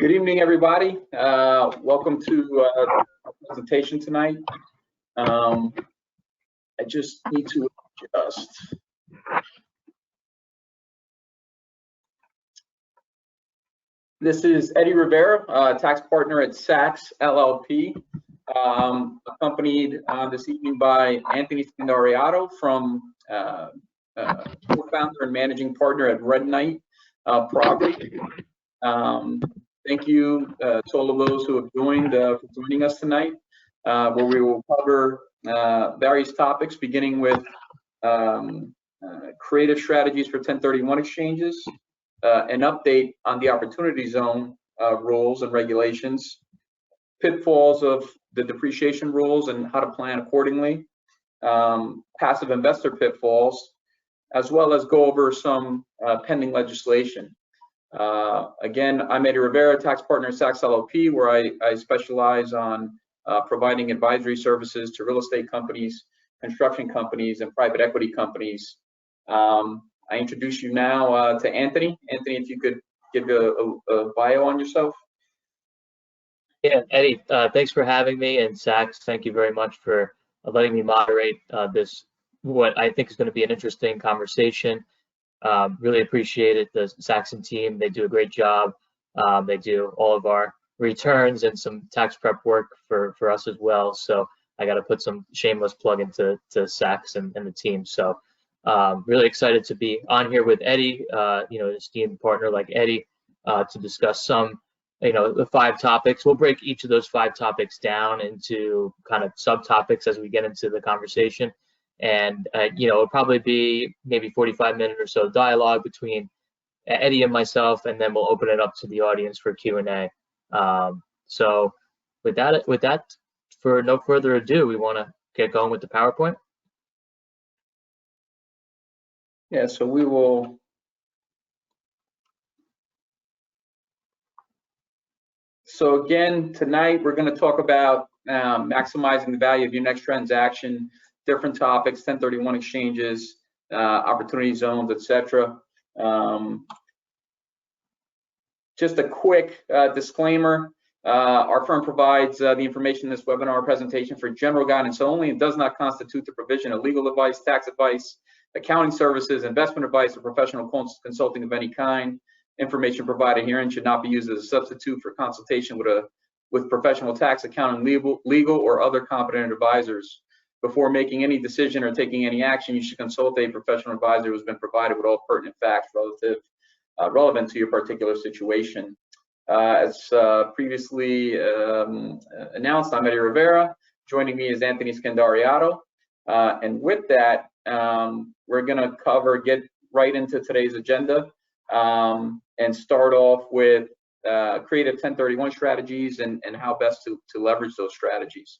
Good evening, everybody. Welcome to our presentation tonight. I just need to adjust. This is Eddie Rivera, tax partner at Sachs LLP, accompanied this evening by Anthony Scandariato from co-founder and managing partner at Red Knight Property. Thank you to all of those who have joined for joining us tonight, where we will cover various topics, beginning with creative strategies for 1031 exchanges, an update on the opportunity zone rules and regulations, pitfalls of the depreciation rules and how to plan accordingly, passive investor pitfalls, as well as go over some pending legislation. Again, I'm Eddie Rivera, tax partner at Sachs LLP, where I specialize on providing advisory services to real estate companies, construction companies, and private equity companies. I introduce you now to Anthony. Anthony, if you could give a bio on yourself. Yeah, Eddie, thanks for having me, and Sachs, thank you very much for letting me moderate this, what I think is going to be an interesting conversation. Really appreciate it. The Saxon team, they do a great job. They do all of our returns and some tax prep work for us as well. So I got to put some shameless plug into Sax and the team. So really excited to be on here with Eddie, an esteemed partner like Eddie, to discuss some, the 5 topics. We'll break each of those 5 topics down into kind of subtopics as we get into the conversation. And, it'll probably be maybe 45-minute or so dialogue between Eddie and myself, and then we'll open it up to the audience for Q&A. So with that, for no further ado, we want to get going with the PowerPoint. Yeah, so we will. So again, tonight we're going to talk about maximizing the value of your next transaction, different topics, 1031 exchanges, opportunity zones, etc. Just a quick disclaimer. Our firm provides the information in this webinar or presentation for general guidance only and does not constitute the provision of legal advice, tax advice, accounting services, investment advice, or professional consulting of any kind. Information provided herein should not be used as a substitute for consultation with professional tax, accounting, legal, or other competent advisors. Before making any decision or taking any action, you should consult a professional advisor who has been provided with all pertinent facts relevant to your particular situation. As previously announced, I'm Eddie Rivera. Joining me is Anthony Scandariato. And with that, we're going to get right into today's agenda and start off with creative 1031 strategies and how best to leverage those strategies.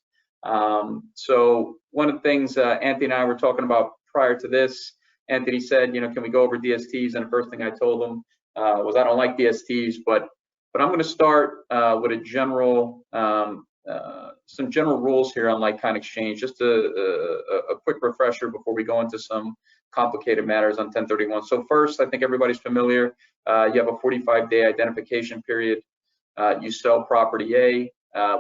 So one of the things Anthony and I were talking about prior to this, Anthony said, can we go over DSTs? And the first thing I told him was I don't like DSTs, but I'm going to start with a general, some general rules here on like-kind exchange, just a quick refresher before we go into some complicated matters on 1031. So first, I think everybody's familiar. You have a 45-day identification period. You sell property A.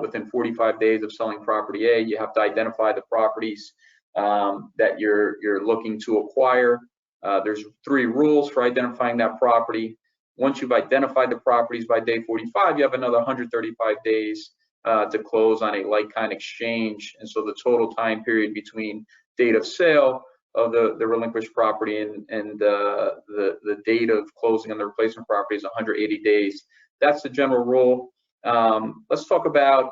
Within 45 days of selling property A, you have to identify the properties that you're looking to acquire. There's 3 rules for identifying that property. Once you've identified the properties by day 45, you have another 135 days to close on a like-kind exchange. And so the total time period between date of sale of the relinquished property and the date of closing on the replacement property is 180 days. That's the general rule. Let's talk about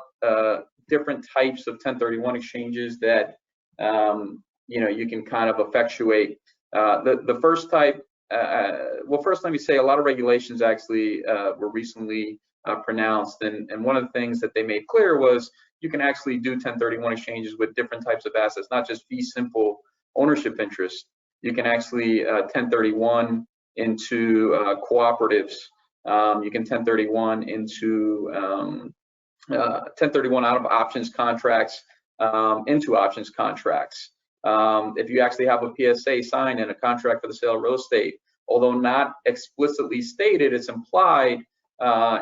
different types of 1031 exchanges that you can kind of effectuate. The first type, well, first let me say a lot of regulations actually were recently pronounced, and one of the things that they made clear was you can actually do 1031 exchanges with different types of assets, not just fee simple ownership interest. You can actually 1031 into cooperatives. You can 1031 into 1031 out of options contracts into options contracts. If you actually have a PSA signed and a contract for the sale of real estate, although not explicitly stated, it's implied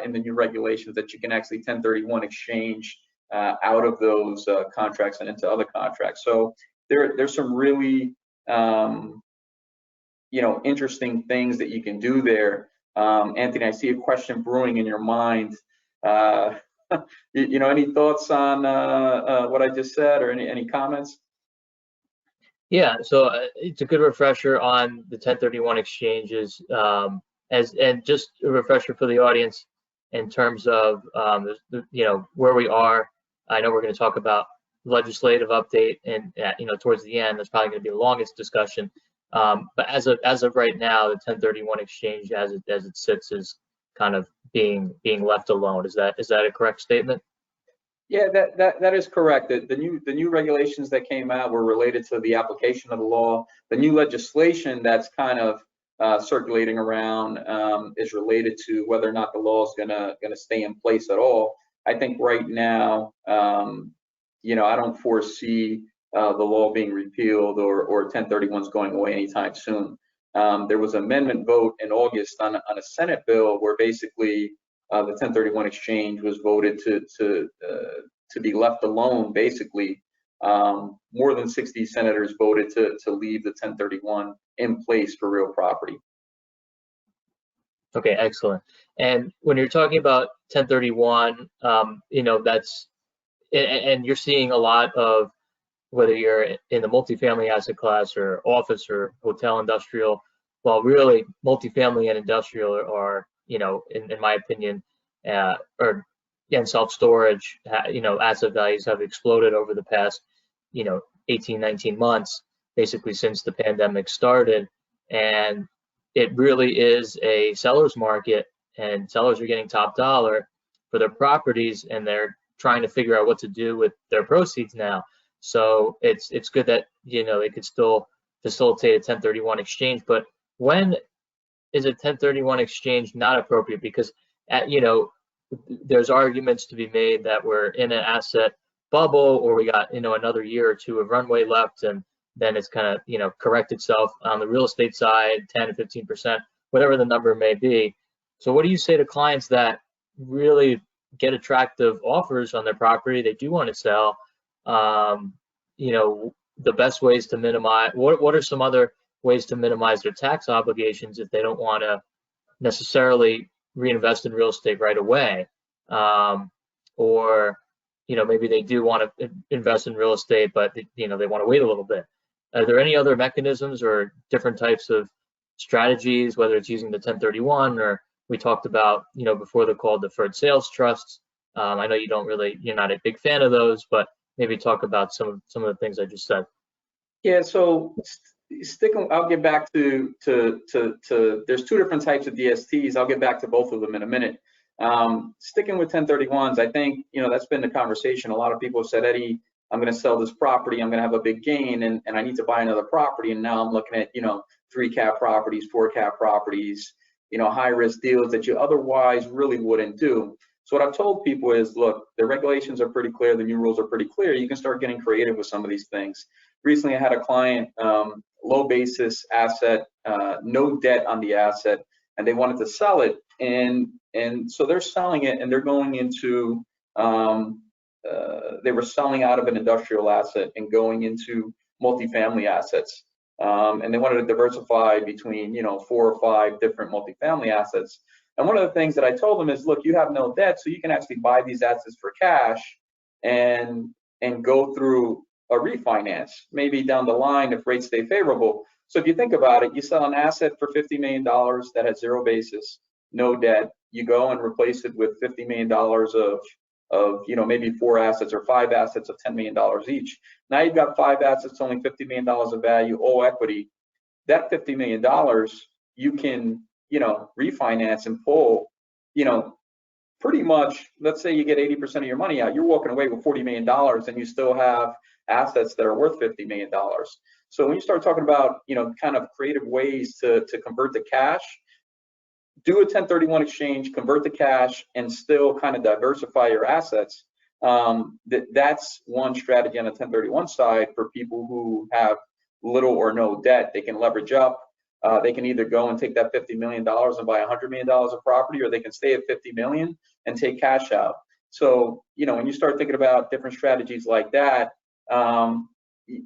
in the new regulations that you can actually 1031 exchange out of those contracts and into other contracts. So there's some really interesting things that you can do there. Anthony, I see a question brewing in your mind. Any thoughts on what I just said, or any comments? Yeah, so it's a good refresher on the 1031 exchanges, and just a refresher for the audience in terms of where we are. I know we're going to talk about legislative update, and towards the end, that's probably going to be the longest discussion. But as of right now, the 1031 exchange as it sits is kind of being left alone. Is that a correct statement? Yeah, that is correct. The new regulations that came out were related to the application of the law. The new legislation that's kind of circulating around is related to whether or not the law is gonna stay in place at all. I think right now, I don't foresee the law being repealed or 1031s going away anytime soon. There was an amendment vote in August on a Senate bill where basically the 1031 exchange was voted to be left alone. Basically, more than 60 senators voted to leave the 1031 in place for real property. Okay, excellent. And when you're talking about 1031, that's, and you're seeing a lot of, whether you're in the multifamily asset class or office or hotel industrial, well, really multifamily and industrial are, in my opinion, and self-storage, asset values have exploded over the past, 18, 19 months, basically since the pandemic started. And it really is a seller's market, and sellers are getting top dollar for their properties, and they're trying to figure out what to do with their proceeds now. So it's good that they could still facilitate a 1031 exchange. But when is a 1031 exchange not appropriate? Because there's arguments to be made that we're in an asset bubble, or we got another year or two of runway left, and then it's kind of correct itself on the real estate side, 10 to 15%, whatever the number may be. So what do you say to clients that really get attractive offers on their property, they do want to sell? The best ways to minimize, what are some other ways to minimize their tax obligations if they don't want to necessarily reinvest in real estate right away? Or maybe they do want to invest in real estate, but they want to wait a little bit. Are there any other mechanisms or different types of strategies, whether it's using the 1031, or we talked about, before the call, deferred sales trusts? I know you're not a big fan of those, but maybe talk about some of the things I just said. Yeah, so I'll get back to there's two different types of DSTs. I'll get back to both of them in a minute. Sticking with 1031s, I think, that's been the conversation. A lot of people have said, Eddie, I'm going to sell this property, I'm going to have a big gain, and I need to buy another property. And now I'm looking at, 3 cap properties, 4 cap properties, high risk deals that you otherwise really wouldn't do. So what I've told people is, look, the regulations are pretty clear, the new rules are pretty clear. You can start getting creative with some of these things. Recently, I had a client, low basis asset, no debt on the asset, and they wanted to sell it. And so they're selling it, and they're going into, they were selling out of an industrial asset and going into multifamily assets. And they wanted to diversify between, 4 or 5 different multifamily assets. And one of the things that I told them is, look, you have no debt, so you can actually buy these assets for cash and go through a refinance, maybe down the line if rates stay favorable. So if you think about it, you sell an asset for $50 million that has 0 basis, no debt. You go and replace it with $50 million of maybe 4 assets or 5 assets of $10 million each. Now you've got 5 assets, only $50 million of value, all equity. That $50 million you can refinance and pull, pretty much, let's say you get 80% of your money out, you're walking away with $40 million, and you still have assets that are worth $50 million. So when you start talking about, kind of creative ways to convert to cash, do a 1031 exchange, convert to cash, and still kind of diversify your assets. That's one strategy on the 1031 side for people who have little or no debt. They can leverage up. They can either go and take that $50 million and buy $100 million of property, or they can stay at 50 million and take cash out. So, when you start thinking about different strategies like that,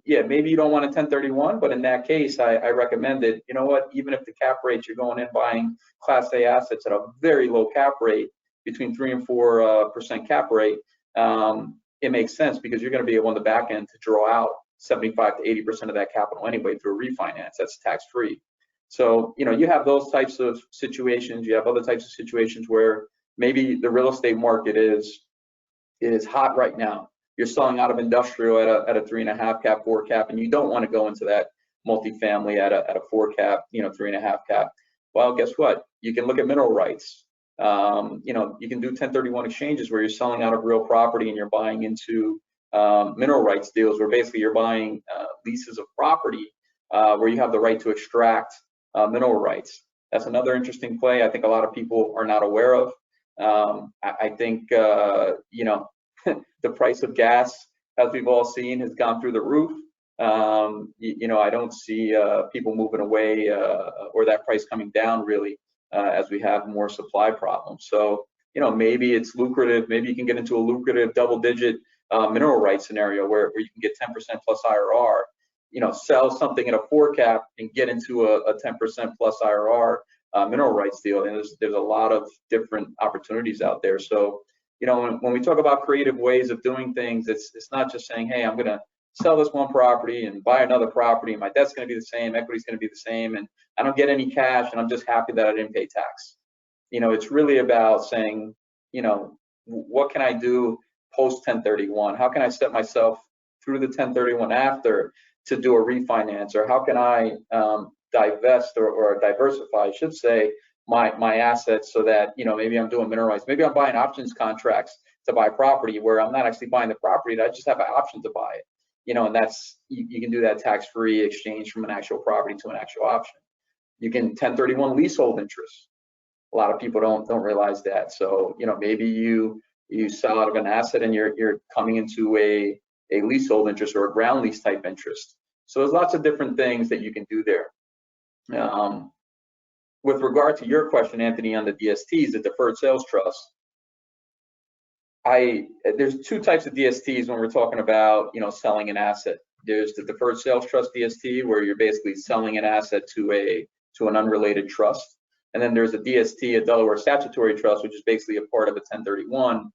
yeah, maybe you don't want a 1031, but in that case, I recommend it. You know what? Even if the cap rates, you're going in buying Class A assets at a very low cap rate, between 3 and 4% cap rate, it makes sense because you're going to be able on the back end to draw out 75 to 80% of that capital anyway through a refinance. That's tax free. So, you have those types of situations. You have other types of situations where maybe the real estate market is hot right now. You're selling out of industrial at a 3.5 cap, 4 cap, and you don't want to go into that multifamily at a 4 cap, 3.5 cap. Well, guess what? You can look at mineral rights. You can do 1031 exchanges where you're selling out of real property and you're buying into mineral rights deals, where basically you're buying leases of property where you have the right to extract mineral rights. That's another interesting play I think a lot of people are not aware of. I think, the price of gas, as we've all seen, has gone through the roof. I don't see people moving away or that price coming down really as we have more supply problems. So, maybe it's lucrative. Maybe you can get into a lucrative double-digit mineral rights scenario where you can get 10% plus IRR. Sell something at a 4 cap and get into a 10% plus IRR mineral rights deal. And there's a lot of different opportunities out there. So, when we talk about creative ways of doing things, it's not just saying, hey, I'm going to sell this one property and buy another property, and my debt's going to be the same, equity's going to be the same, and I don't get any cash, and I'm just happy that I didn't pay tax. It's really about saying, what can I do post 1031? How can I set myself through the 1031 after to do a refinance, or how can I divest or diversify, I should say, my assets so that, maybe I'm doing mineralized, maybe I'm buying options contracts to buy property where I'm not actually buying the property, I just have an option to buy it. And that's, you can do that tax-free exchange from an actual property to an actual option. You can 1031 leasehold interest. A lot of people don't realize that. So, maybe you sell out of an asset and you're coming into a leasehold interest or a ground lease type interest. So there's lots of different things that you can do there. With regard to your question, Anthony, on the DSTs, the deferred sales trust, there's two types of DSTs when we're talking about, selling an asset. There's the deferred sales trust DST, where you're basically selling an asset to an unrelated trust. And then there's a DST, a Delaware statutory trust, which is basically a part of a 1031.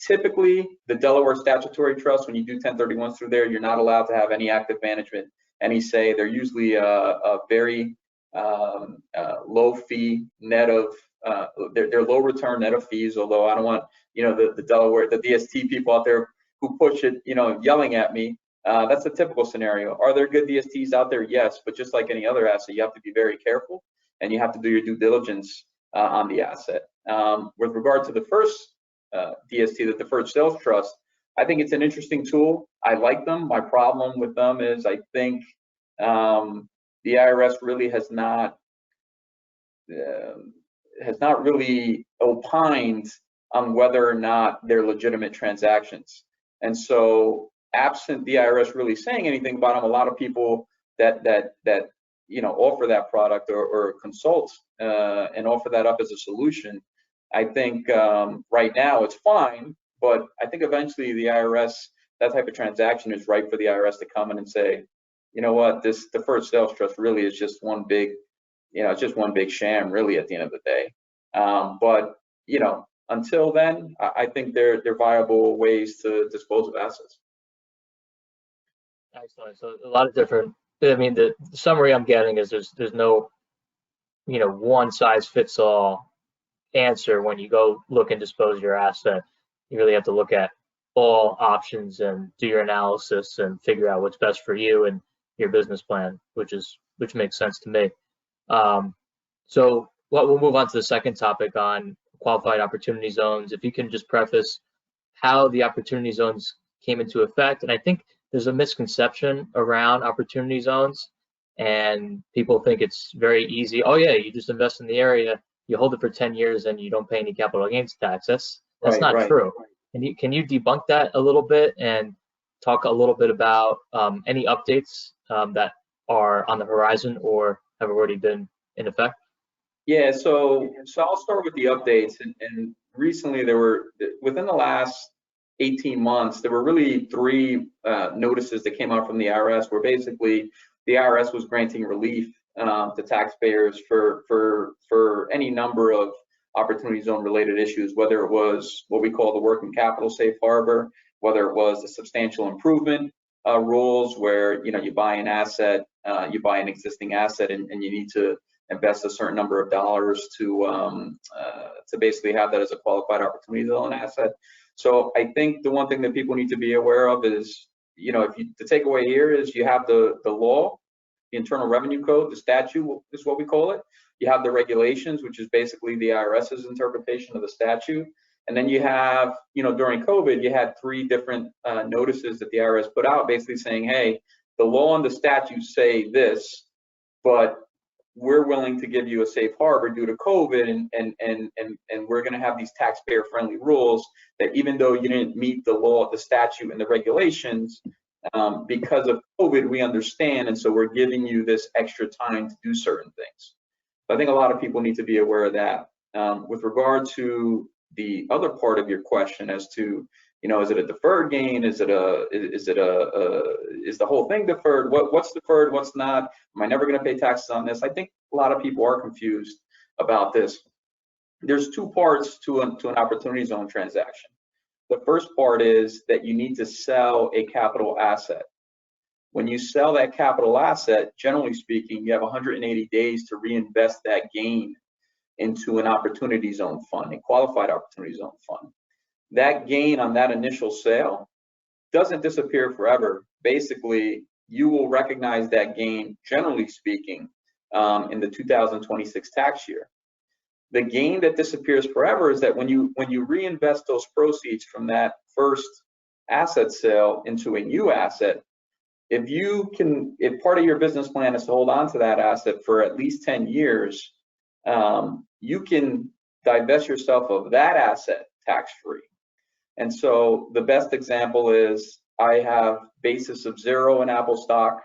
Typically, the Delaware statutory trust, when you do 1031s through there, you're not allowed to have any active management, any say. They're usually a very low fee net of, they're low return net of fees, although I don't want, the Delaware, the DST people out there who push it, yelling at me. That's a typical scenario. Are there good DSTs out there? Yes, but just like any other asset, you have to be very careful and you have to do your due diligence on the asset. With regard to the first DST, the deferred sales trust, I think it's an interesting tool. I like them. My problem with them is I think the IRS really has not really opined on whether or not they're legitimate transactions. And so, absent the IRS really saying anything about them, a lot of people that offer that product or consult and offer that up as a solution, I think right now it's fine, but I think eventually the IRS, that type of transaction is right for the IRS to come in and say, you know what, this deferred sales trust really is just one big, it's just one big sham really at the end of the day. But, until then, I think they're viable ways to dispose of assets. Excellent. So a lot of different, the summary I'm getting is there's no, one size fits all answer when you go look and dispose of your asset. You really have to look at all options and do your analysis and figure out what's best for you and your business plan, which makes sense to me. So we'll move on to the second topic on qualified opportunity zones. If you can just preface how the opportunity zones came into effect. And I think there's a misconception around opportunity zones, and people think it's very easy. Oh yeah, you just invest in the area, you hold it for 10 years and you don't pay any capital gains tax. That's not true. Can you debunk that a little bit and talk a little bit about any updates that are on the horizon or have already been in effect? Yeah, so I'll start with the updates, and recently there were, within the last 18 months, there were really three notices that came out from the IRS, where basically the IRS was granting relief to taxpayers for any number of opportunity zone related issues, whether it was what we call the working capital safe harbor, whether it was the substantial improvement rules, where you buy an asset, you buy an existing asset, and you need to invest a certain number of dollars to basically have that as a qualified opportunity zone asset. So I think the one thing that people need to be aware of is, the takeaway here is you have the law, the Internal Revenue Code, the statute is what we call it. You have the regulations, which is basically the IRS's interpretation of the statute. And then you have, during COVID, you had three different notices that the IRS put out, basically saying, hey, the law and the statute say this, but we're willing to give you a safe harbor due to COVID, and we're going to have these taxpayer-friendly rules that even though you didn't meet the law, the statute, and the regulations, because of COVID, we understand, and so we're giving you this extra time to do certain things. I think a lot of people need to be aware of that. With regard to the other part of your question as to, is it a deferred gain? Is the whole thing deferred? What's deferred? What's not? Am I never going to pay taxes on this? I think a lot of people are confused about this. There's two parts to an opportunity zone transaction. The first part is that you need to sell a capital asset. When you sell that capital asset, generally speaking, you have 180 days to reinvest that gain into an opportunity zone fund, a qualified opportunity zone fund. That gain on that initial sale doesn't disappear forever. Basically, you will recognize that gain, generally speaking, in the 2026 tax year. The gain that disappears forever is that when you reinvest those proceeds from that first asset sale into a new asset, if part of your business plan is to hold on to that asset for at least 10 years, you can divest yourself of that asset tax-free. And so the best example is I have basis of 0 in Apple stock,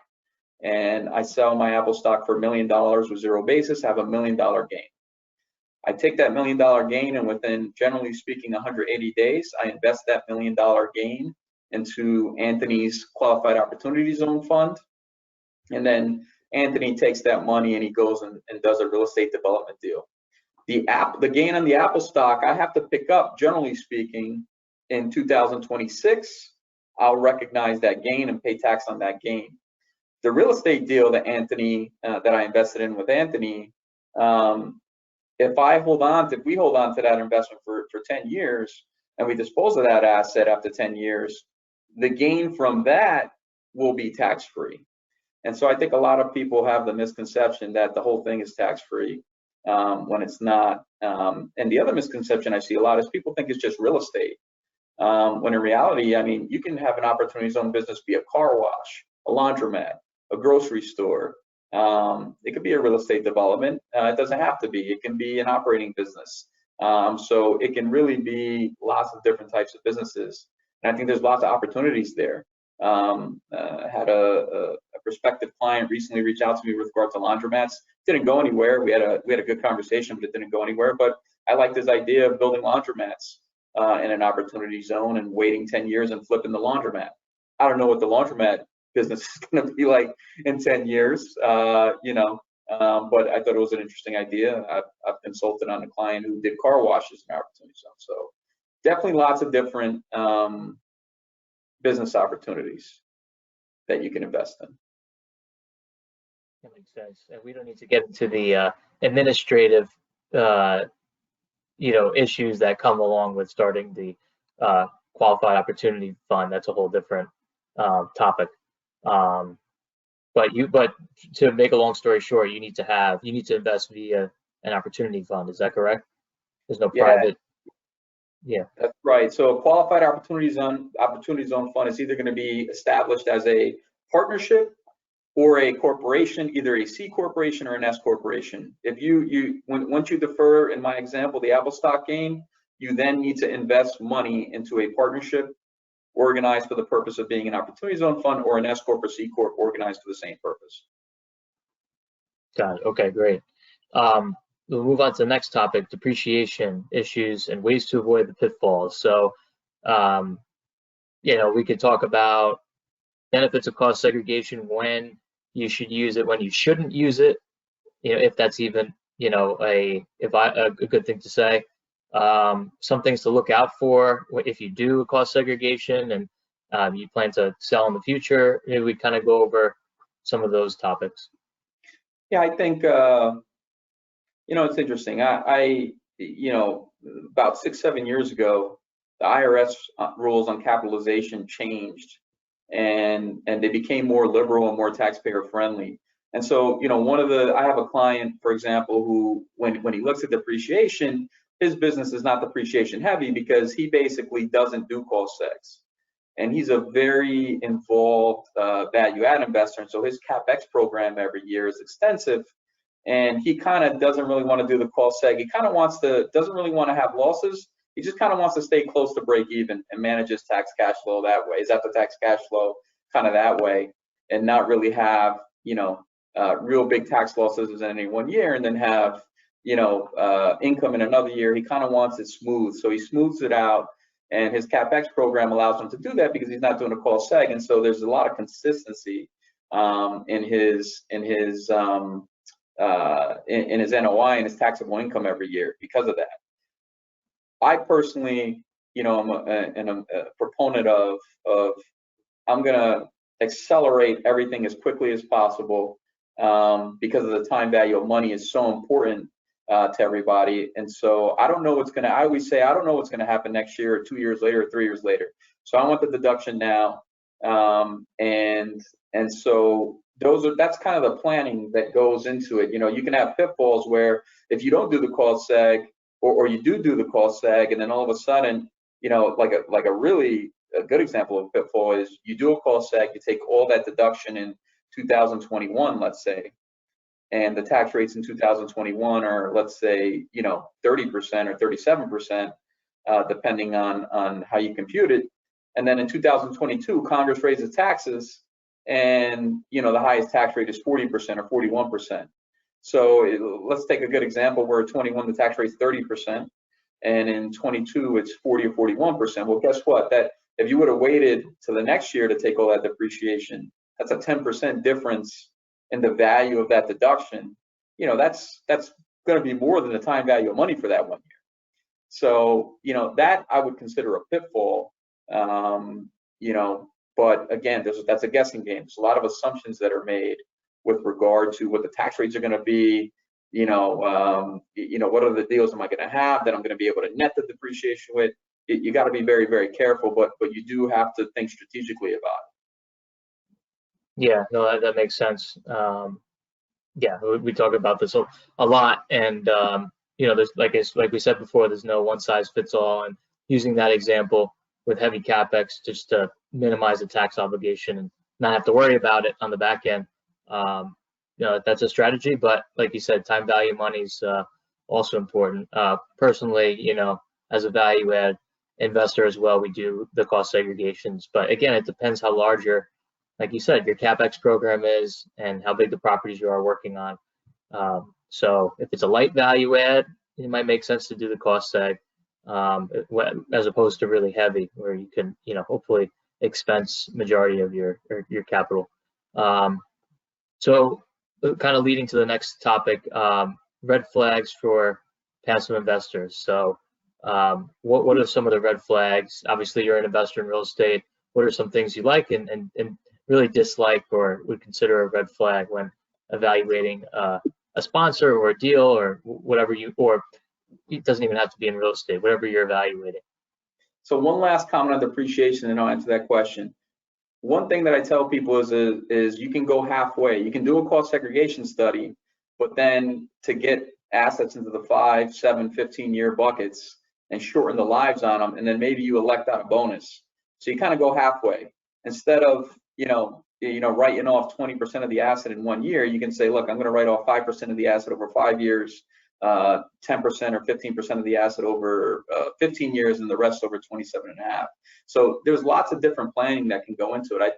and I sell my Apple stock for $1 million with 0 basis, have $1 million gain. I take that $1 million gain, and within, generally speaking, 180 days, I invest that $1 million gain into Anthony's Qualified Opportunity Zone Fund. And then Anthony takes that money and he goes and does a real estate development deal. The gain on the Apple stock, I have to pick up, generally speaking, in 2026. I'll recognize that gain and pay tax on that gain. The real estate deal that I invested in with Anthony, if we hold on to that investment for 10 years and we dispose of that asset after 10 years, the gain from that will be tax-free. And so I think a lot of people have the misconception that the whole thing is tax-free when it's not. And the other misconception I see a lot is people think it's just real estate. When in reality, I mean, you can have an opportunity zone business be a car wash, a laundromat, a grocery store. It could be a real estate development. It doesn't have to be. It can be an operating business. So it can really be lots of different types of businesses. And I think there's lots of opportunities there. I had a prospective client recently reach out to me with regard to laundromats. Didn't go anywhere. We had a good conversation, but it didn't go anywhere. But I liked his idea of building laundromats in an opportunity zone and waiting 10 years and flipping the laundromat. I don't know what the laundromat business is going to be like in 10 years, but I thought it was an interesting idea. I've consulted on a client who did car washes in opportunity zone. So definitely lots of different business opportunities that you can invest in. That makes sense. And we don't need to get into the administrative, issues that come along with starting the qualified opportunity fund. That's a whole different topic. But to make a long story short, you need to invest via an opportunity fund. Is that correct? There's no private. Yeah, that's right. So a qualified opportunity zone fund is either going to be established as a partnership or a corporation, either a C corporation or an S corporation. If once you defer, in my example, the Apple stock gain, you then need to invest money into a partnership organized for the purpose of being an opportunity zone fund, or an S corp or C corp organized for the same purpose. Got it. Okay, great. We'll move on to the next topic, depreciation issues and ways to avoid the pitfalls. So, we could talk about benefits of cost segregation, when you should use it, when you shouldn't use it, if that's even, a good thing to say. Some things to look out for if you do a cost segregation and you plan to sell in the future. Maybe we kind of go over some of those topics. Yeah, I think it's interesting. About 6-7 years ago, the IRS rules on capitalization changed, and they became more liberal and more taxpayer friendly. And so, I have a client, for example, who, when he looks at depreciation, his business is not depreciation heavy because he basically doesn't do cost segs. And he's a very involved value add investor. And so his CapEx program every year is extensive. And he kind of doesn't really want to do the cost seg. He kind of doesn't really want to have losses. He just kind of wants to stay close to break even and manage his tax cash flow that way. Is that the tax cash flow kind of that way, and not really have, real big tax losses in any one year and then have, income in another year. He kind of wants it smooth. So he smooths it out. And his CapEx program allows him to do that because he's not doing a cost seg. And so there's a lot of consistency in his NOI and his taxable income every year because of that. I personally, I'm a proponent of I'm gonna accelerate everything as quickly as possible because of the time value of money is so important to everybody. And so I always say I don't know what's gonna happen next year or 2 years later or 3 years later. So I want the deduction now, and so that's kind of the planning that goes into it. You can have pitfalls where if you don't do the cost seg, or you do the cost seg, and then all of a sudden, like a really good example of pitfall is you do a cost seg, you take all that deduction in 2021, let's say, and the tax rates in 2021 are, let's say, 30% or 37%, depending on how you compute it. And then in 2022, Congress raises taxes, and the highest tax rate is 40% or 41%. So let's take a good example where 21 the tax rate is 30%, and in 22 it's 40 or 41%. Well, guess what? That if you would have waited to the next year to take all that depreciation, that's a 10% difference in the value of that deduction. That's going to be more than the time value of money for that 1 year. So that I would consider a pitfall. But again, that's a guessing game. There's a lot of assumptions that are made with regard to what the tax rates are going to be. What are the deals am I going to have that I'm going to be able to net the depreciation with? You got to be very, very careful, but you do have to think strategically about it. Yeah, no, that makes sense. Yeah, we talk about this a lot, and there's like we said before, there's no one size fits all, and using that example with heavy capex just to minimize the tax obligation and not have to worry about it on the back end. That's a strategy, but like you said, time value money is also important. Personally, as a value add investor as well, we do the cost segregations, but again, it depends how large like you said, your CapEx program is and how big the properties you are working on. So if it's a light value add, it might make sense to do the cost seg as opposed to really heavy, where you can, hopefully expense majority of your capital. So kind of leading to the next topic, red flags for passive investors. So what are some of the red flags? Obviously, you're an investor in real estate. What are some things you like and really dislike or would consider a red flag when evaluating a sponsor or a deal or whatever or it doesn't even have to be in real estate, whatever you're evaluating? So one last comment on depreciation, and I'll answer that question. One thing that I tell people is you can go halfway. You can do a cost segregation study, but then to get assets into the 5, 7, 15-year buckets and shorten the lives on them, and then maybe you elect out a bonus. So you kind of go halfway. Instead of writing off 20% of the asset in 1 year, you can say, look, I'm going to write off 5% of the asset over 5 years, 10% or 15% of the asset over 15 years, and the rest over 27.5. So there's lots of different planning that can go into it. I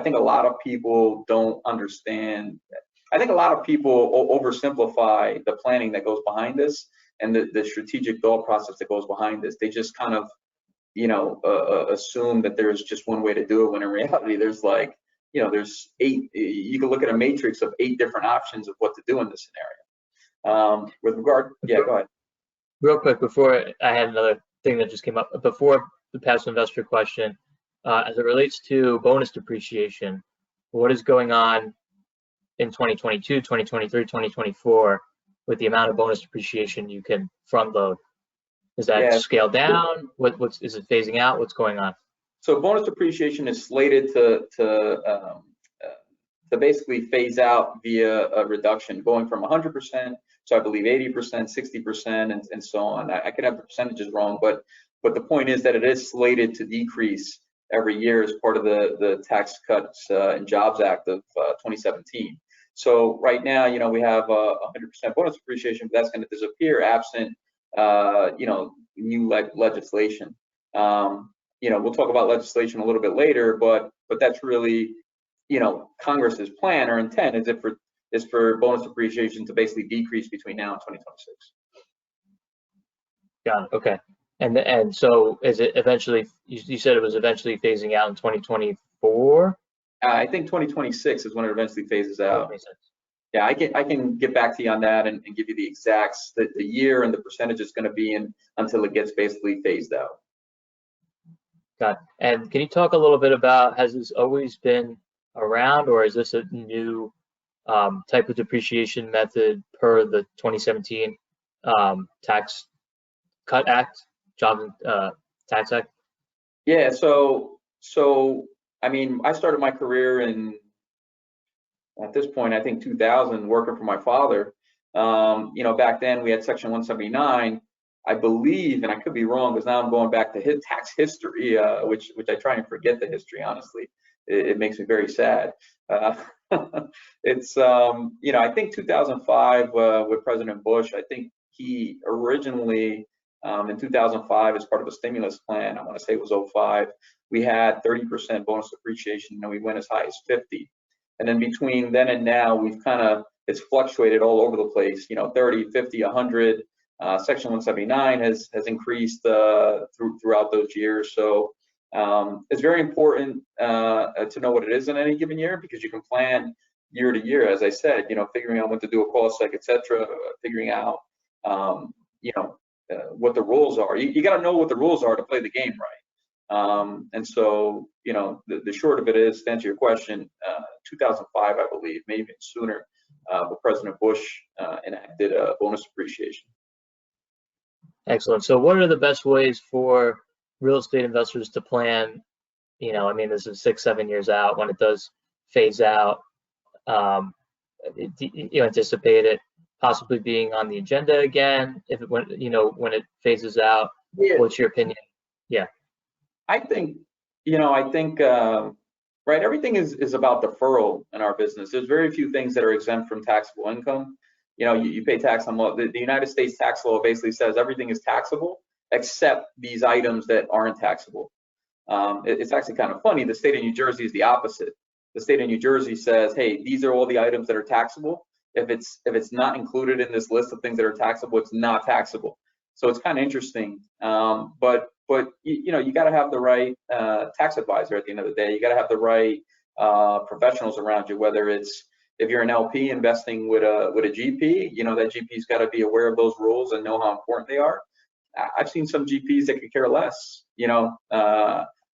think a lot of people don't understand. I think a lot of people oversimplify the planning that goes behind this and the strategic thought process that goes behind this. They just kind of, assume that there's just one way to do it, when in reality there's like, there's 8. You can look at a matrix of 8 different options of what to do in this scenario. With regard, yeah, go ahead. Real quick, before I had another thing that just came up, before the passive investor question, as it relates to bonus depreciation, what is going on in 2022, 2023, 2024 with the amount of bonus depreciation you can front load? Is that scaled down? Is it phasing out? What's going on? So bonus depreciation is slated to basically phase out via a reduction, going from 100%, so I believe 80%, 60%, and so on. I could have the percentages wrong, but the point is that it is slated to decrease every year as part of the Tax Cuts and Jobs Act of 2017. So right now, we have 100% bonus depreciation, but that's going to disappear absent new legislation. We'll talk about legislation a little bit later, but that's really, Congress's plan or intent is for bonus depreciation to basically decrease between now and 2026. Got it. Okay. And so is it eventually? You said it was eventually phasing out in 2024. I think 2026 is when it eventually phases out. Yeah, I can get back to you on that and give you the exacts, the year and the percentage it's going to be in until it gets basically phased out. Got it. And can you talk a little bit about, has this always been around, or is this a new type of depreciation method per the 2017 Tax Cut Act, Jobs Tax Act? Yeah, so I mean, I started my career at this point, I think 2000, working for my father. Back then we had Section 179, I believe, and I could be wrong because now I'm going back to his tax history, which I try and forget the history, honestly. It makes me very sad. It's, I think 2005 with President Bush, I think he originally, in 2005, as part of a stimulus plan, I want to say it was 05, we had 30% bonus depreciation, and we went as high as 50. And then between then and now, we've it's fluctuated all over the place, 30, 50, 100. Section 179 has increased throughout those years. So it's very important to know what it is in any given year, because you can plan year to year, as I said, figuring out when to do a cost seg, et cetera, figuring out, what the rules are. You got to know what the rules are to play the game right. And so, the short of it is, to answer your question, 2005, I believe, maybe even sooner, but President Bush enacted bonus depreciation. Excellent. So what are the best ways for real estate investors to plan? I mean, this is 6-7 years out when it does phase out. You anticipate it possibly being on the agenda again when it phases out? Yeah. What's your opinion? Yeah. I think, right, everything is about deferral in our business. There's very few things that are exempt from taxable income. You pay tax on law. The United States tax law basically says everything is taxable except these items that aren't taxable. It's actually kind of funny. The state of New Jersey is the opposite. The state of New Jersey says, hey, these are all the items that are taxable. If it's not included in this list of things that are taxable, it's not taxable. So it's kind of interesting. But you got to have the right tax advisor at the end of the day. You got to have the right professionals around you, whether it's, if you're an LP investing with a GP, that GP's got to be aware of those rules and know how important they are. I've seen some GPs that could care less.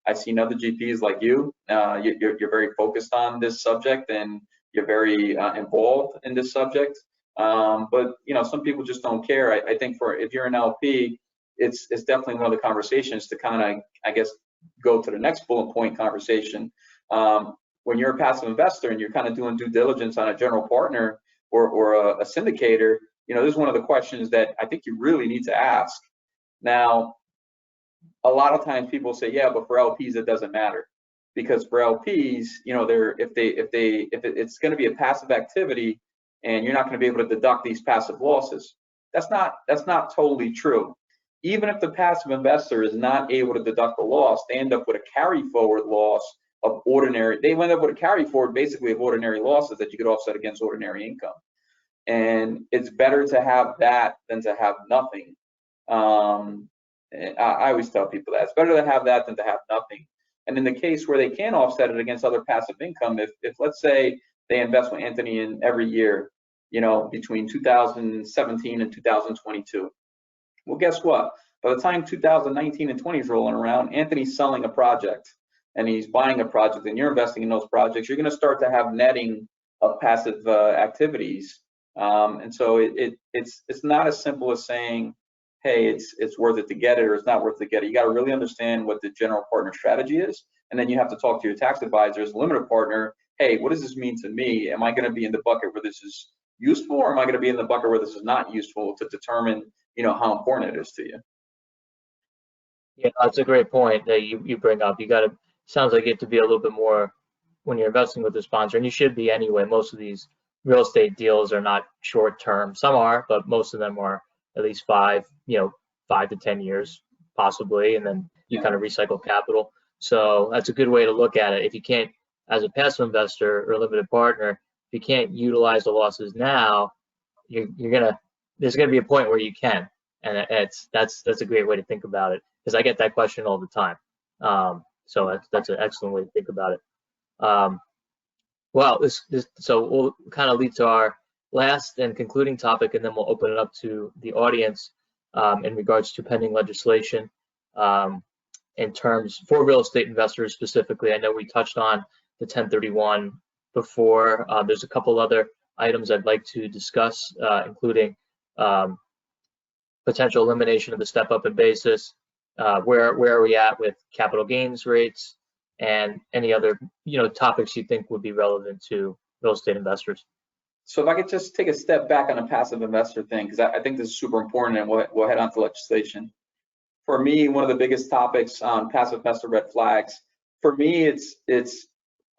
I've seen other GPs like you. You're very focused on this subject and you're very involved in this subject. But some people just don't care. I think if you're an LP, it's definitely one of the conversations to kind of, I guess, go to the next bullet point conversation. When you're a passive investor and you're kind of doing due diligence on a general partner or a syndicator, this is one of the questions that I think you really need to ask. Now, a lot of times people say, yeah, but for LPs it doesn't matter, because for LPs, if it's going to be a passive activity and you're not going to be able to deduct these passive losses, that's not totally true. Even if the passive investor is not able to deduct the loss, they end up with a carry forward loss ordinary, they end up with a carry forward basically of ordinary losses that you could offset against ordinary income. And it's better to have that than to have nothing. I always tell people that it's better to have that than to have nothing. And in the case where they can offset it against other passive income, if let's say they invest with Anthony in every year, between 2017 and 2022, well, guess what? By the time 2019 and 20 is rolling around, Anthony's selling a project and he's buying a project and you're investing in those projects. You're going to start to have netting of passive activities. And so it's not as simple as saying, hey, it's worth it to get it or it's not worth it to get it. You got to really understand what the general partner strategy is. And then you have to talk to your tax advisor as a limited partner. Hey, what does this mean to me? Am I going to be in the bucket where this is useful, or am I going to be in the bucket where this is not useful, to determine, how important it is to you? Yeah, that's a great point that you bring up. Sounds like you have to be a little bit more when you're investing with a sponsor, and you should be anyway. Most of these real estate deals are not short term. Some are, but most of them are at least 5 to 10 years possibly, and then you kind of recycle capital. So that's a good way to look at it. If you can't, as a passive investor or a limited partner, if you can't utilize the losses now, there's gonna be a point where you can, and that's a great way to think about it, because I get that question all the time. So that's an excellent way to think about it. Well, so we'll kind of lead to our last and concluding topic, and then we'll open it up to the audience in regards to pending legislation in terms for real estate investors specifically. I know we touched on the 1031 before. There's a couple other items I'd like to discuss, including potential elimination of the step-up in basis, where are we at with capital gains rates, and any other topics you think would be relevant to real estate investors. So if I could just take a step back on the passive investor thing, because I think this is super important, and we'll head on to legislation. For me, one of the biggest topics on passive investor red flags, for me, it's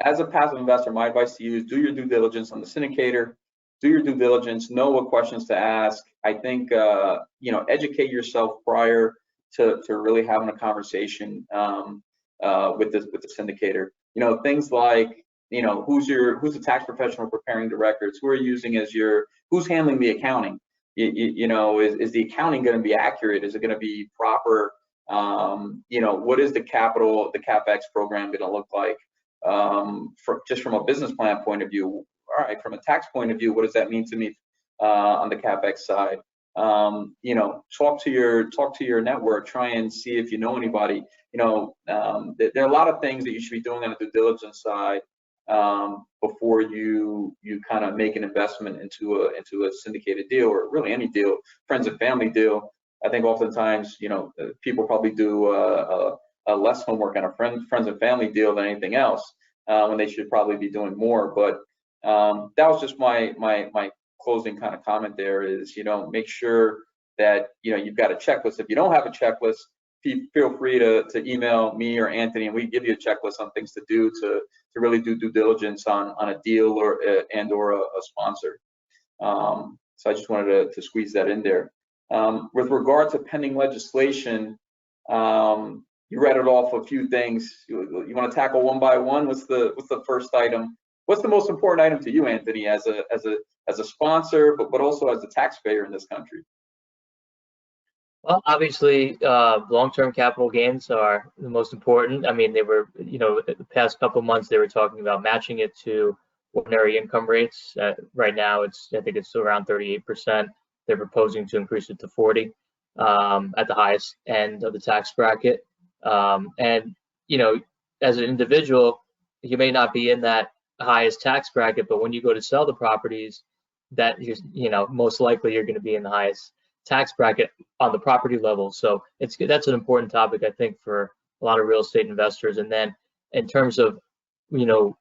as a passive investor, my advice to you is do your due diligence on the syndicator, do your due diligence, know what questions to ask. I think, educate yourself prior to really having a conversation with the syndicator. Things like, who's the tax professional preparing the records? Who are you using as who's handling the accounting? Is the accounting going to be accurate? Is it going to be proper? What is the CapEx program going to look like? Just from a business plan point of view. All right, from a tax point of view, what does that mean to me on the CapEx side? Talk to your network, try and see if you know anybody. There are a lot of things that you should be doing on the due diligence side before you kind of make an investment into a syndicated deal, or really any deal, friends and family deal. I think oftentimes, people probably do a less homework on a friends and family deal than anything else, when they should probably be doing more. But that was just my closing kind of comment there is, make sure that, you've got a checklist. If you don't have a checklist, feel free to email me or Anthony, and we give you a checklist on things to do to really do due diligence on a deal or a sponsor. So I just wanted to squeeze that in there. With regard to pending legislation, you read it off a few things. You want to tackle one by one? What's the first item? What's the most important item to you, Anthony, as a sponsor, but also as a taxpayer in this country? Well, obviously, long-term capital gains are the most important. I mean, they were, the past couple of months, they were talking about matching it to ordinary income rates. Right now, I think it's around 38%. They're proposing to increase it to 40 at the highest end of the tax bracket. And, as an individual, you may not be in that highest tax bracket, but when you go to sell the properties, that most likely you're going to be in the highest tax bracket on the property level. So that's an important topic, I think, for a lot of real estate investors. And then in terms of the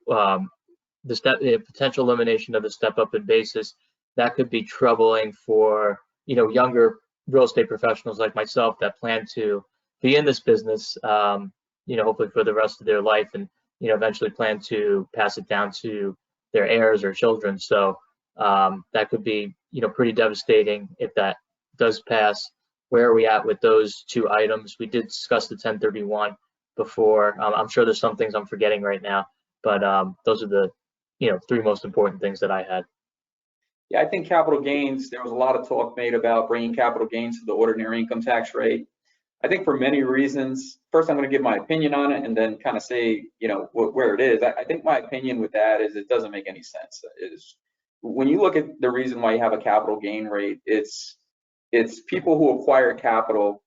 potential elimination of the step up in basis, that could be troubling for younger real estate professionals like myself that plan to be in this business, hopefully for the rest of their life, and eventually plan to pass it down to their heirs or children. So that could be pretty devastating if that does pass. Where are we at with those two items? We did discuss the 1031 before. I'm sure there's some things I'm forgetting right now, but those are the three most important things that I had. Yeah, I think capital gains, there was a lot of talk made about bringing capital gains to the ordinary income tax rate. I think for many reasons. First, I'm going to give my opinion on it and then kind of say, where it is. I think my opinion with that is it doesn't make any sense. When you look at the reason why you have a capital gain rate, it's people who acquire capital.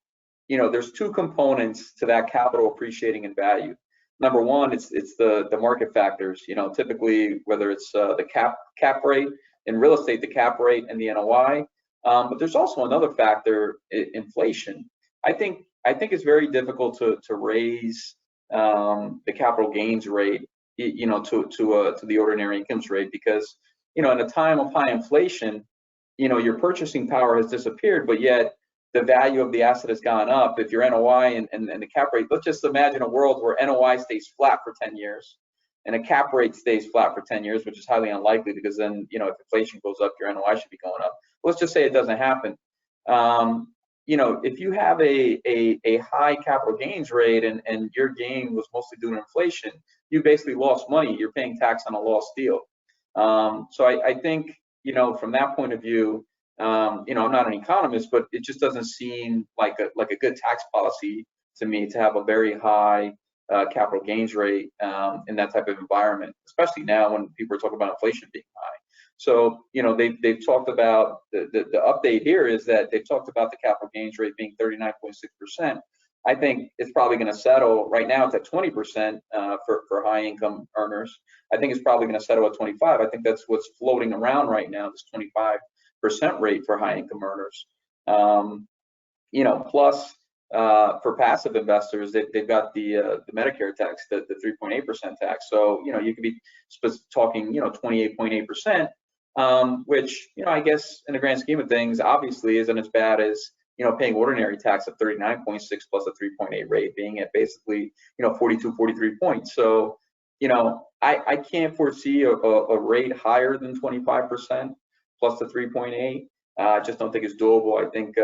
There's two components to that capital appreciating in value. Number one, it's the market factors. Typically whether it's the cap rate in real estate, the cap rate and the NOI. But there's also another factor, inflation. I think it's very difficult to raise the capital gains rate, to the ordinary incomes rate, because in a time of high inflation, your purchasing power has disappeared, but yet the value of the asset has gone up. If your NOI and the cap rate, let's just imagine a world where NOI stays flat for 10 years and a cap rate stays flat for 10 years, which is highly unlikely because then, if inflation goes up, your NOI should be going up. Let's just say it doesn't happen. If you have a high capital gains rate and your gain was mostly due to inflation, you basically lost money. You're paying tax on a lost deal. So I think, from that point of view, I'm not an economist, but it just doesn't seem like a good tax policy to me to have a very high capital gains rate in that type of environment, especially now when people are talking about inflation being high. So, they've talked about the update here is that they've talked about the capital gains rate being 39.6%. I think it's probably going to settle right now. It's at 20% for high income earners. I think it's probably going to settle at 25. I think that's what's floating around right now, this 25% rate for high income earners. Plus for passive investors, they've got the Medicare tax, the 3.8% tax. So you could be talking 28.8%, which I guess in the grand scheme of things, obviously isn't as bad as paying ordinary tax of 39.6 plus a 3.8 rate, being at basically 42, 43 points. So I can't foresee a rate higher than 25% plus the 3.8. I just don't think it's doable. I think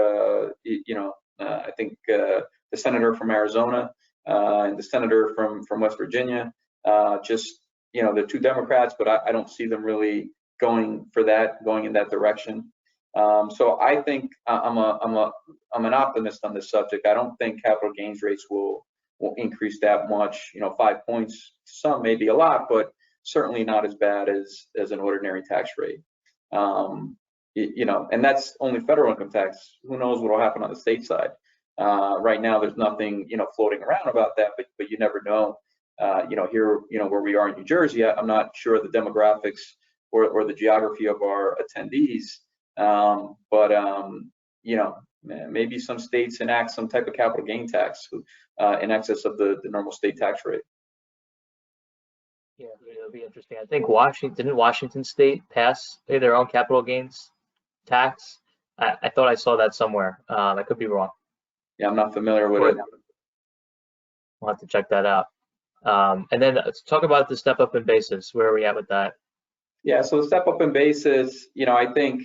the senator from Arizona and the senator from West Virginia, they're two Democrats, but I don't see them really going in that direction. So I think I'm an optimist on this subject. I don't think capital gains rates will increase that much. 5 points to some may be a lot, but certainly not as bad as an ordinary tax rate. And that's only federal income tax. Who knows what will happen on the state side? Right now, there's nothing floating around about that, but you never know. Here, where we are in New Jersey, I'm not sure the demographics or the geography of our attendees. But maybe some states enact some type of capital gain tax in excess of the normal state tax rate. Yeah, it'll be interesting. I think Washington State pay their own capital gains tax? I thought I saw that somewhere. I could be wrong. Yeah, I'm not familiar with it. We'll have to check that out. And then let's talk about the step up in basis. Where are we at with that? Yeah, so the step up in basis, I think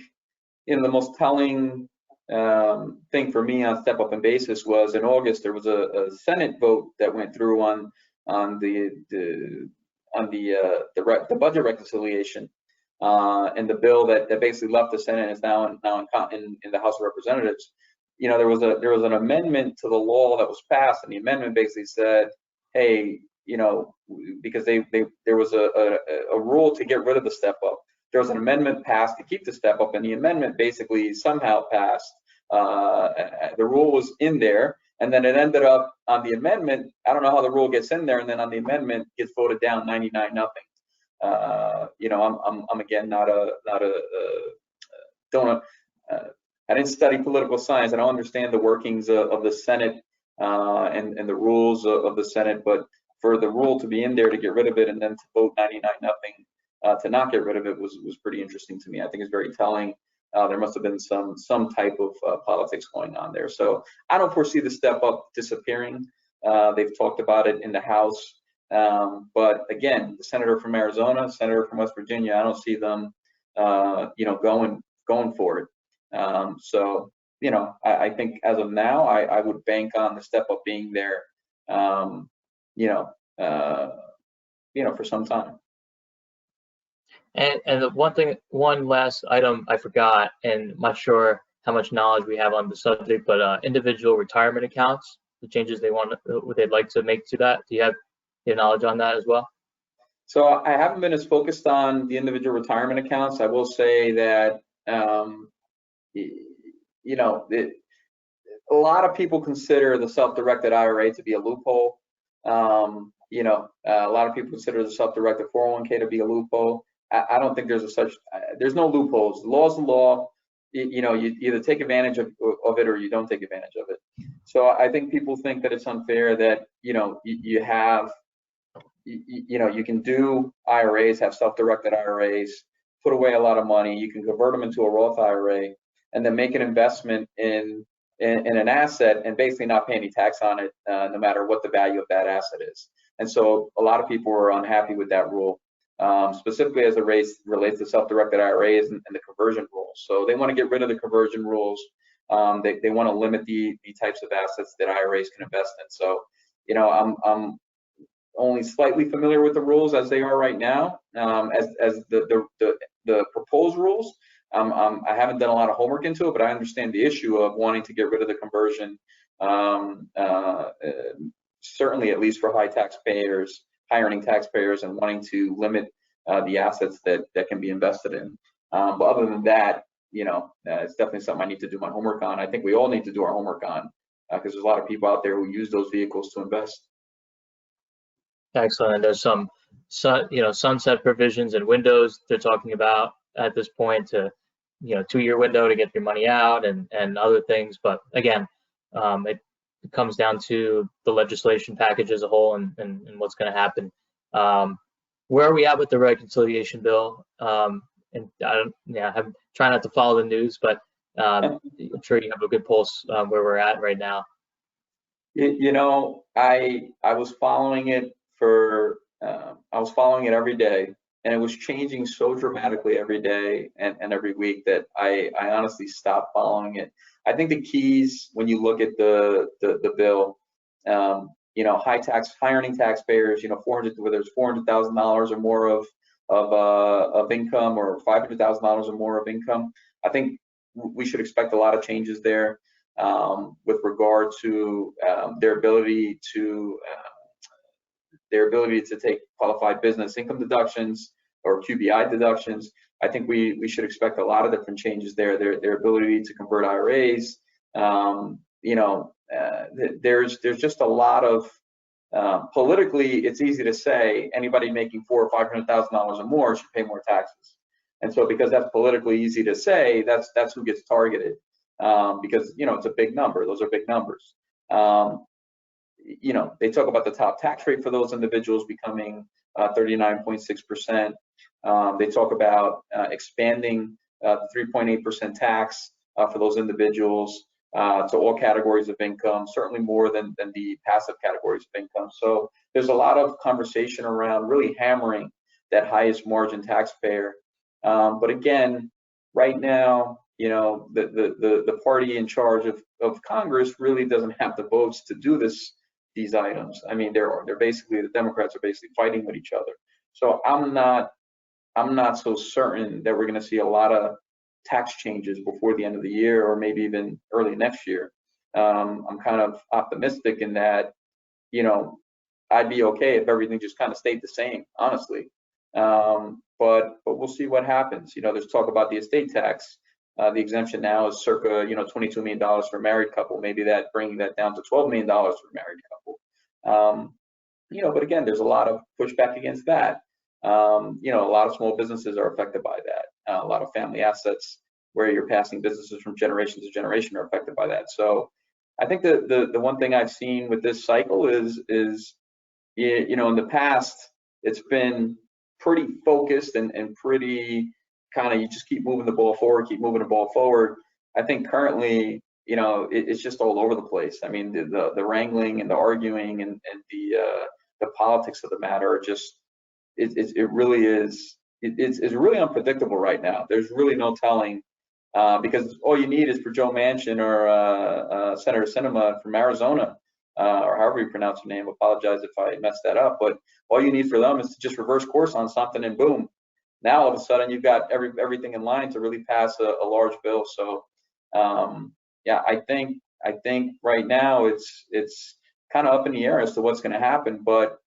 the most telling thing for me on step up in basis was in August there was a Senate vote that went through on the budget reconciliation, and the bill that basically left the Senate is now in the House of Representatives. There was an amendment to the law that was passed, and the amendment basically said, hey, because there was a rule to get rid of the step up. There was an amendment passed to keep the step up, and the amendment basically somehow passed. The rule was in there, and then it ended up on the amendment. I don't know how the rule gets in there, and then on the amendment gets voted down 99-0. I'm again I didn't study political science. I don't understand the workings of the Senate and the rules of the Senate, but for the rule to be in there to get rid of it and then to vote 99-0 to not get rid of it was pretty interesting to me. I think it's very telling. There must have been some type of politics going on there. So I don't foresee the step up disappearing. They've talked about it in the House, but again, the senator from Arizona, senator from West Virginia, I don't see them, going for it. So I think as of now, I would bank on the step up being there you know, for some time. And the one last item I forgot, and I'm not sure how much knowledge we have on the subject, but individual retirement accounts, the changes they'd like to make to that. Do you have knowledge on that as well? So I haven't been as focused on the individual retirement accounts. I will say that, a lot of people consider the self-directed IRA to be a loophole. A lot of people consider the self-directed 401k to be a loophole. I don't think there's no loopholes. The law's the law. You either take advantage of it or you don't take advantage of it. So I think people think that it's unfair that, you can do IRAs, have self-directed IRAs, put away a lot of money. You can convert them into a Roth IRA and then make an investment in an asset and basically not pay any tax on it, no matter what the value of that asset is. And so a lot of people are unhappy with that rule, specifically as it relates to self-directed IRAs and the conversion rules. So they want to get rid of the conversion rules. They want to limit the types of assets that IRAs can invest in. So, I'm only slightly familiar with the rules as they are right now. As the proposed rules, I haven't done a lot of homework into it, but I understand the issue of wanting to get rid of the conversion. Certainly, at least for high earning taxpayers, and wanting to limit the assets that can be invested in. But other than that, it's definitely something I need to do my homework on. I think we all need to do our homework on, because there's a lot of people out there who use those vehicles to invest. Excellent. And there's some sunset provisions and windows they're talking about at this point to, 2-year window to get your money out and other things. But again, it comes down to the legislation package as a whole and what's going to happen. Where are we at with the reconciliation bill? And I'm trying not to follow the news, but I'm sure you have a good pulse where we're at right now. I was following it every day, and it was changing so dramatically every day and every week that I honestly stopped following it. I think the keys, when you look at the bill, high earning taxpayers, whether it's $400,000 or more of income, or $500,000 or more of income, I think we should expect a lot of changes there with regard to their ability to take qualified business income deductions or QBI deductions. I think we should expect a lot of different changes there. Their ability to convert IRAs. There's just a lot of politically, it's easy to say anybody making $400,000 or $500,000 or more should pay more taxes. And so because that's politically easy to say, that's who gets targeted, because it's a big number. Those are big numbers. They talk about the top tax rate for those individuals becoming 39.6%. They talk about expanding the 3.8% tax for those individuals to all categories of income, certainly more than the passive categories of income. So there's a lot of conversation around really hammering that highest margin taxpayer. But again, right now, the party in charge of Congress really doesn't have the votes to do these items. I mean, the Democrats are basically fighting with each other. So I'm not so certain that we're going to see a lot of tax changes before the end of the year, or maybe even early next year. I'm kind of optimistic in that, I'd be okay if everything just kind of stayed the same, honestly. But we'll see what happens. There's talk about the estate tax. The exemption now is circa, $22 million for a married couple. Maybe bringing that down to $12 million for a married couple. But again, there's a lot of pushback against that. A lot of small businesses are affected by that. A lot of family assets where you're passing businesses from generation to generation are affected by that. So I think the one thing I've seen with this cycle is in the past, it's been pretty focused and pretty kind of, you just keep moving the ball forward. I think currently, it's just all over the place. I mean, the wrangling and the arguing and the politics of the matter are just, it really is, it's really unpredictable right now. There's really no telling, because all you need is for Joe Manchin or Senator Sinema from Arizona or however you pronounce your name. Apologize if I messed that up, but all you need for them is to just reverse course on something, and boom, now all of a sudden you've got everything in line to really pass a large bill. So yeah, I think right now it's kind of up in the air as to what's going to happen, but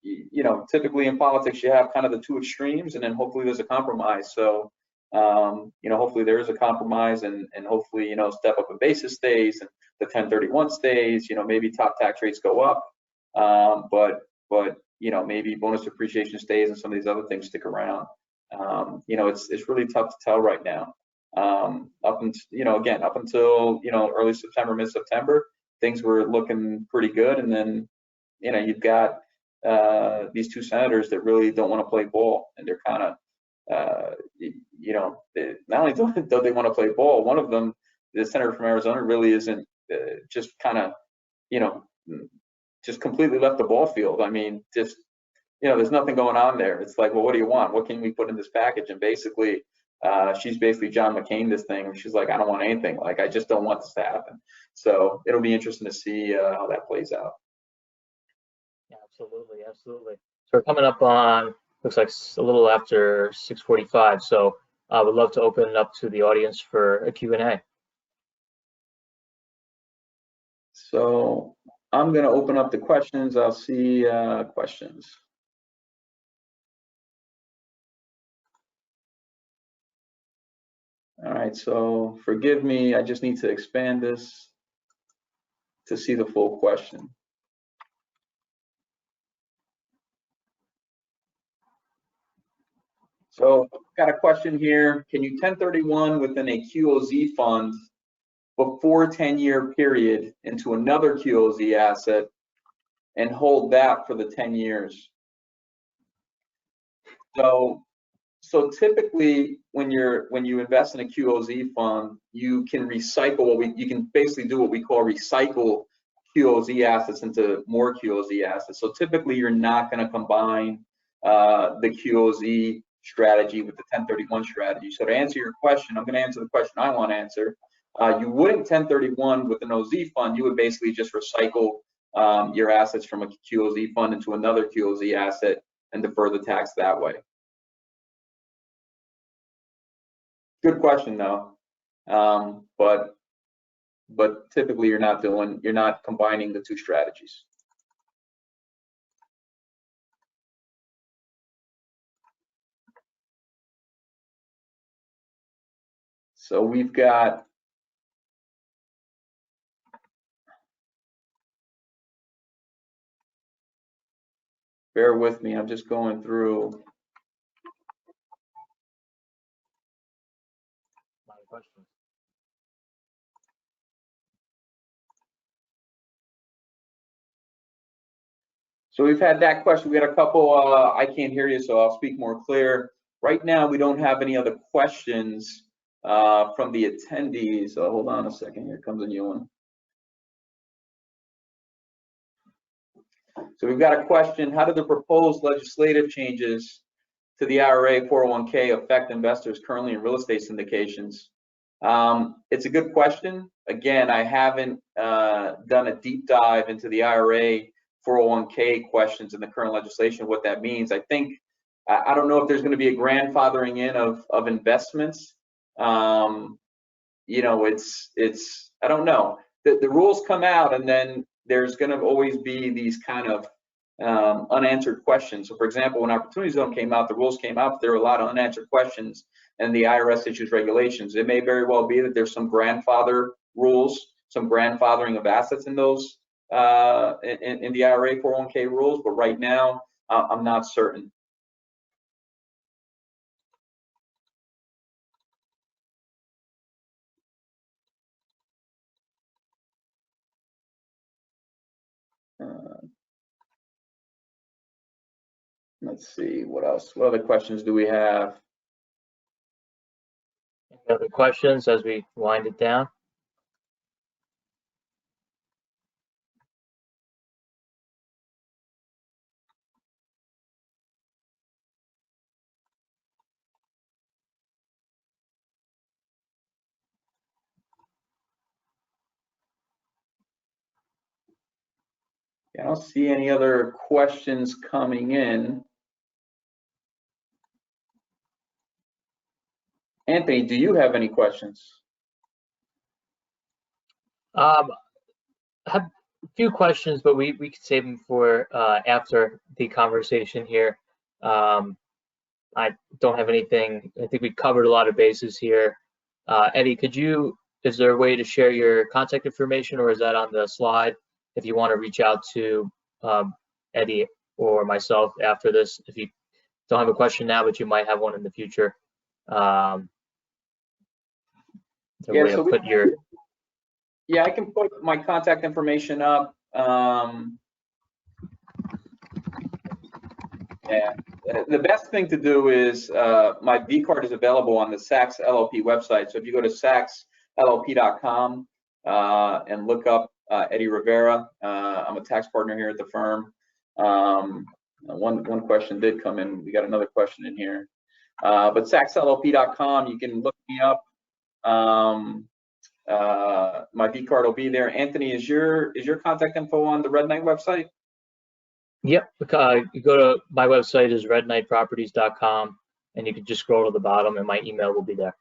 you know, typically in politics you have kind of the two extremes, and then hopefully there's a compromise. So you know, hopefully there is a compromise, and hopefully, you know, step up and basis stays, and the 1031 stays. You know, maybe top tax rates go up, but you know, maybe bonus depreciation stays and some of these other things stick around. You know, it's really tough to tell right now. Up until, you know, again, up until, you know, early September, mid-September, things were looking pretty good, and then, you know, you've got these two senators that really don't want to play ball, and they're kind of you know, not only don't they want to play ball, one of them, the senator from Arizona, really isn't, just kind of, you know, just completely left the ball field. I mean, just, you know, there's nothing going on there. It's like, well, what do you want? What can we put in this package? And basically, she's basically John McCain this thing. She's like, I don't want anything. Like, I just don't want this to happen. So it'll be interesting to see how that plays out. Yeah, absolutely, absolutely. So we're coming up on, looks like a little after 6:45. So I would love to open it up to the audience for a Q&A. So I'm going to open up the questions. I'll see questions. All right, so forgive me, I just need to expand this to see the full question. So got a question here. Can you 1031 within a QOZ fund before 10-year period into another QOZ asset and hold that for the 10 years? So typically, when you invest in a QOZ fund, you can recycle you can basically do what we call recycle QOZ assets into more QOZ assets. So typically, you're not going to combine the QOZ strategy with the 1031 strategy. So to answer your question, I'm going to answer the question I want to answer. You wouldn't 1031 with an OZ fund. You would basically just recycle your assets from a QOZ fund into another QOZ asset and defer the tax that way. Good question though, but typically you're not combining the two strategies. So we've got, bear with me, I'm just going through. Questions. So we've had that question. We had a couple, I can't hear you, so I'll speak more clear. Right now, we don't have any other questions from the attendees. So hold on a second, here comes a new one. So we've got a question, how do the proposed legislative changes to the IRA 401k affect investors currently in real estate syndications? It's a good question. Again, I haven't done a deep dive into the IRA 401k questions in the current legislation, what that means. I think, I don't know if there's going to be a grandfathering in of investments. You know, it's I don't know. The rules come out, and then there's going to always be these kind of unanswered questions. So for example, when Opportunity Zone came out, the rules came out, but there were a lot of unanswered questions, and the IRS issues regulations. It may very well be that there's some grandfather rules, some grandfathering of assets in those in the IRA 401k rules, but right now I'm not certain. Let's see, what else? What other questions do we have? Any other questions as we wind it down? I don't see any other questions coming in. Anthony, do you have any questions? I have a few questions, but we can save them for after the conversation here. I don't have anything. I think we covered a lot of bases here. Eddie, is there a way to share your contact information, or is that on the slide if you want to reach out to Eddie or myself after this, if you don't have a question now, but you might have one in the future? Yeah, I can put my contact information up. Yeah, the best thing to do is my V card is available on the Sachs LLP website. So if you go to sacsllp.com and look up Eddie Rivera, I'm a tax partner here at the firm. One question did come in. We got another question in here. But sacsllp.com, you can look me up. My V card will be there. Anthony, is your contact info on the Red Knight website? Yep. You go to my website is redknightproperties.com, and you can just scroll to the bottom, and my email will be there.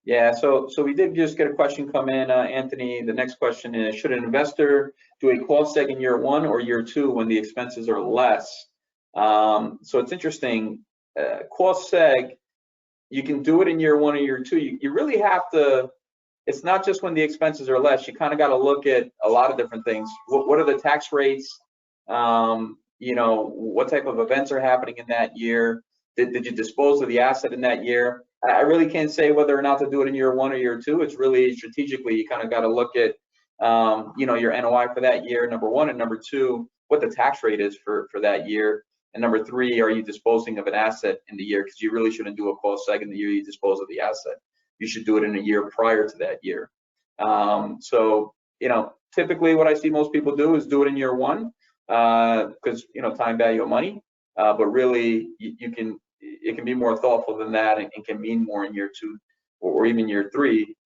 Yeah. So we did just get a question come in, Anthony. The next question is: should an investor do a cost seg in year 1 or year 2 when the expenses are less? So it's interesting. Cost seg, you can do it in year 1 or year 2. You really have to. It's not just when the expenses are less. You kind of got to look at a lot of different things. What are the tax rates? You know, what type of events are happening in that year? Did you dispose of the asset in that year? I really can't say whether or not to do it in year 1 or year 2. It's really strategically, you kind of got to look at, you know, your NOI for that year, number 1, and number 2, what the tax rate is for that year. And number 3, are you disposing of an asset in the year? Because you really shouldn't do a cost seg in the year you dispose of the asset. You should do it in a year prior to that year. So, you know, typically what I see most people do is do it in year 1 because, you know, time value of money. But really, it can be more thoughtful than that and can mean more in year 2 or even year 3,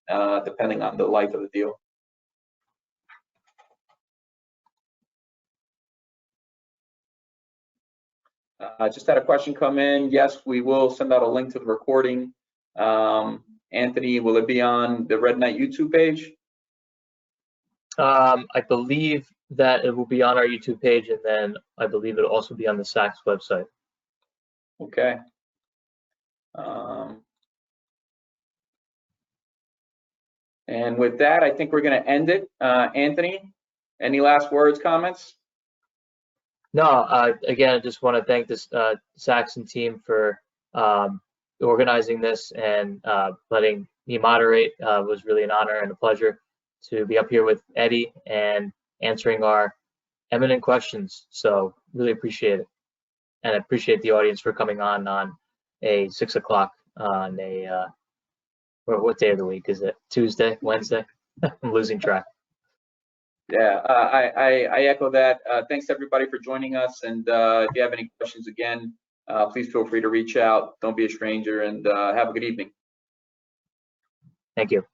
depending on the life of the deal. I just had a question come in. Yes, we will send out a link to the recording. Anthony, will it be on the Red Knight YouTube page? I believe that it will be on our YouTube page, and then I believe it'll also be on the Sachs website. Okay. And with that, I think we're going to end it. Anthony, any last words, comments? No, again, I just want to thank this Saxon team for organizing this and letting me moderate. It was really an honor and a pleasure to be up here with Eddie and answering our eminent questions. So really appreciate it. And I appreciate the audience for coming on a 6 o'clock on a, what day of the week is it? Tuesday, Wednesday? I'm losing track. Yeah, I echo that. Thanks everybody for joining us. And if you have any questions again, please feel free to reach out. Don't be a stranger, and have a good evening. Thank you.